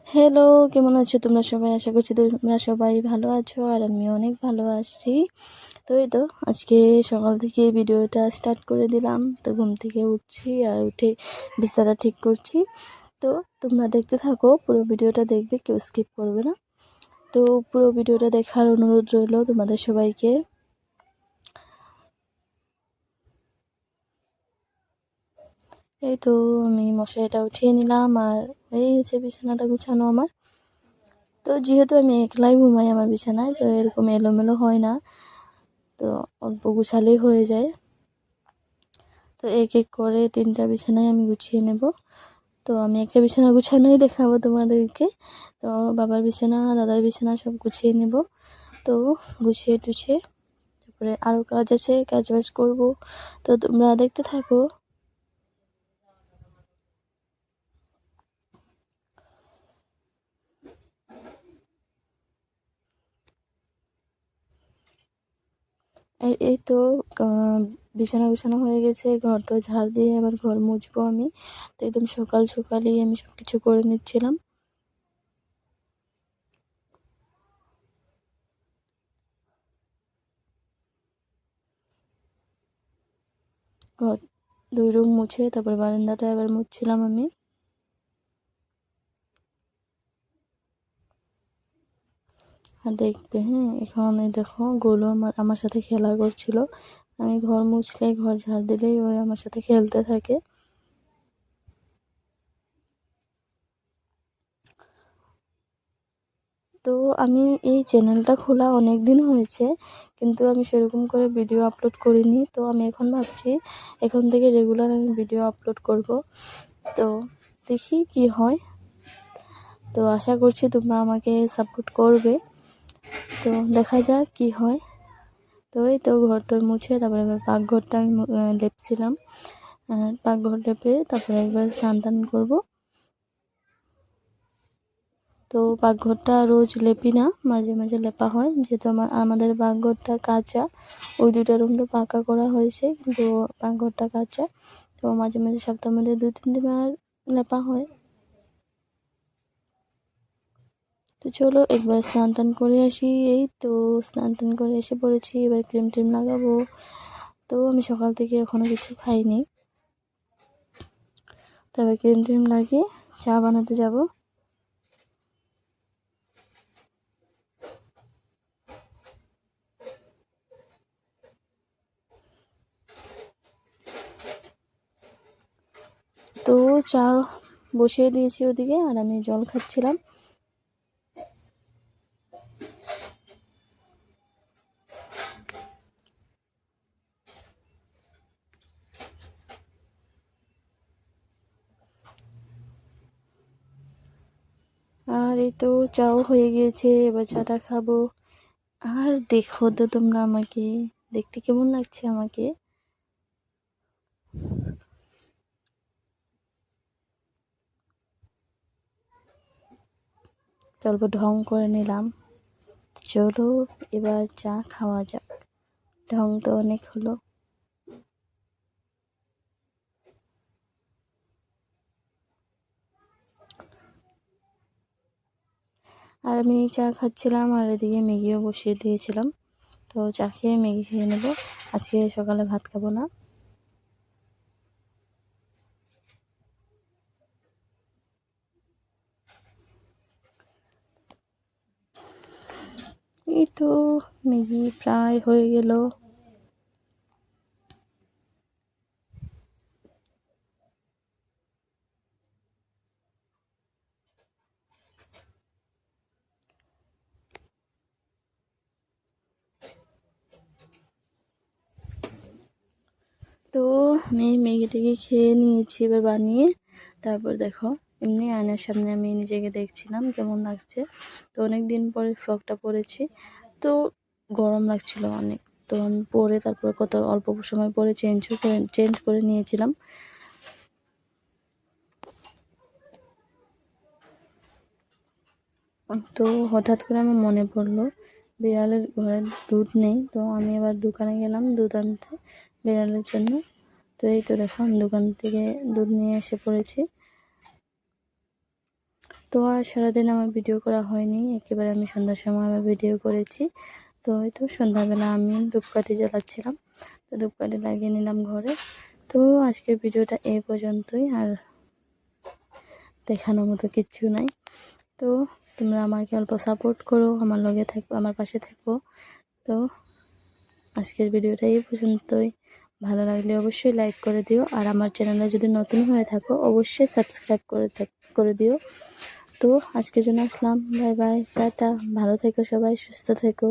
Hello, কেমন আছো তোমরা সবাই? আশা করছি তোমরা সবাই ভালো আছো আর আমি অনেক ভালো আছি। তো এই তো আজকে সকাল থেকে ভিডিওটা স্টার্ট করে দিলাম। তো ঘুম থেকে উঠছি আর উঠে বিছানা ঠিক করছি। তো তোমরা দেখতে থাকো, পুরো ভিডিওটা দেখবে, কেউ স্কিপ করবে না। তো পুরো ভিডিওটা দেখার অনুরোধ রইল তোমাদের সবাইকে। এই তো আমি মশারিটা উঠিয়ে নিলাম আর এই হচ্ছে বিছানাটা গুছানো আমার। তো যেহেতু আমি একলাই ঘুমাই আমার বিছানায়, তো এরকম এলোমেলো হয় না, তো অল্প গুছালেই হয়ে যায়। তো এক এক করে 3টা বিছানায় আমি গুছিয়ে নেব। তো আমি একটা বিছানা গুছানোই দেখাবো তোমাদেরকে। তো বাবার বিছানা, দাদার বিছানা সব গুছিয়ে নেব। তো গুছিয়ে টুছিয়ে তারপরে আরও কাজ আছে, কাজ বাজ করবো। তো তোমরা দেখতে থাকো। এই তো বিছানা গুছানো হয়ে গেছে, ঘরটা ঝাড় দিয়ে আবার ঘর মুছবো আমি। তো একদম সকাল সকালই আমি সব কিছু করে নিচ্ছিলাম। ঘর 2 রুম মুছে তারপর বারান্দাটা এবার মুছছিলাম আমি। আর দেখবে, হ্যাঁ, এখন এই দেখো গোলু আমার সাথে খেলা করছিল। আমি ঘর মুছলে, ঘর ঝাড় দিলেই ওই আমার সাথে খেলতে থাকে। তো আমি এই চ্যানেলটা খোলা অনেক দিন হয়েছে, কিন্তু আমি সেরকম করে ভিডিও আপলোড করিনি। তো আমি এখন ভাবছি এখন থেকে রেগুলার আমি ভিডিও আপলোড করব। তো দেখি কি হয়। তো আশা করছি তোমরা আমাকে সাপোর্ট করবে। তো দেখা যাক কি হয়। তো এই তো ঘরটা মুছে তারপরে এবার পাকঘরটা আমি লেপছিলাম। পাকঘর লেপে তারপরে একবার স্নান টান করবো। তো পাকঘরটা রোজ লেপি না, মাঝে মাঝে লেপা হয়, যেহেতু আমাদের পাকঘরটা কাঁচা। ওই 2টা রুম তো পাকা করা হয়েছে, কিন্তু পাকঘরটা কাঁচা। তো মাঝে মাঝে সপ্তাহের মধ্যে 2-3 দিন লেপা হয়। তো চলো একবার স্নান টান করে আসি। এই তো স্নান টান করে এসে পড়েছি, এবার ক্রিম ট্রিম লাগাবো। তো আমি সকাল থেকে এখনও কিছু খাইনি। তবে ক্রিম ট্রিম লাগিয়ে চা বানাতে যাব। তো চা বসিয়ে দিয়েছি ওদিকে আর আমি জল খাচ্ছিলাম। আর এই তো চাও হয়ে গিয়েছে, এবার চাটা খাবো। আর দেখো তো তোমরা আমাকে, দেখতে কেমন লাগছে আমাকে? অল্প ঢং করে নিলাম। চলো এবার চা খাওয়া যাক, ঢং তো অনেক হলো। আর আমি চা খাচ্ছিলাম আর এদিকে ম্যাগিও বসিয়ে দিয়েছিলাম। তো চা খেয়ে ম্যাগি খেয়ে নেবো, আজকে সকালে ভাত খাবো না। এই তো ম্যাগি প্রায় হয়ে গেল। তো আমি ম্যাগিটাকে খেয়ে নিয়েছি এবার বানিয়ে। তারপর দেখো এমনি আয়নার সামনে আমি নিজেকে দেখছিলাম কেমন লাগছে। তো অনেক দিন পরে ফ্রকটা পরেছি, তো গরম লাগছিল অনেক। তো আমি পরে তারপরে কত অল্প সময় পরে চেঞ্জ করে নিয়েছিলাম। তো হঠাৎ করে আমার মনে পড়লো বিড়ালের ঘরে দুধ নেই। তো আমি এবার দোকানে গেলাম দুধ আনতে বিড়ালের জন্য। তো এই তো দেখো আমি দোকান থেকে দুধ নিয়ে এসে পড়েছি। তো আর সারাদিন আমার ভিডিও করা হয়নি, একেবারে আমি সন্ধ্যার সময় আমার ভিডিও করেছি। তো এই তো সন্ধ্যাবেলা আমি ধূপকাঠি জ্বালাচ্ছিলাম, তো ধূপকাঠি লাগিয়ে নিলাম ঘরে। তো আজকের ভিডিওটা এই পর্যন্তই, আর দেখানোর মতো কিচ্ছু নাই। তো তোমরা আমাকে অল্প সাপোর্ট করো, আমার লগে থাকো, আমার পাশে থাকো। তো আজকের ভিডিওটা এই পর্যন্তই। ভালো লাগলে অবশ্যই লাইক করে দিও, আর আমার চ্যানেলে যদি নতুন হয়ে থাকো অবশ্যই সাবস্ক্রাইব করে দিও। তো আজকের জন্য আসলাম, বাই বাই, টাটা, ভালো থেকো সবাই, সুস্থ থেকো।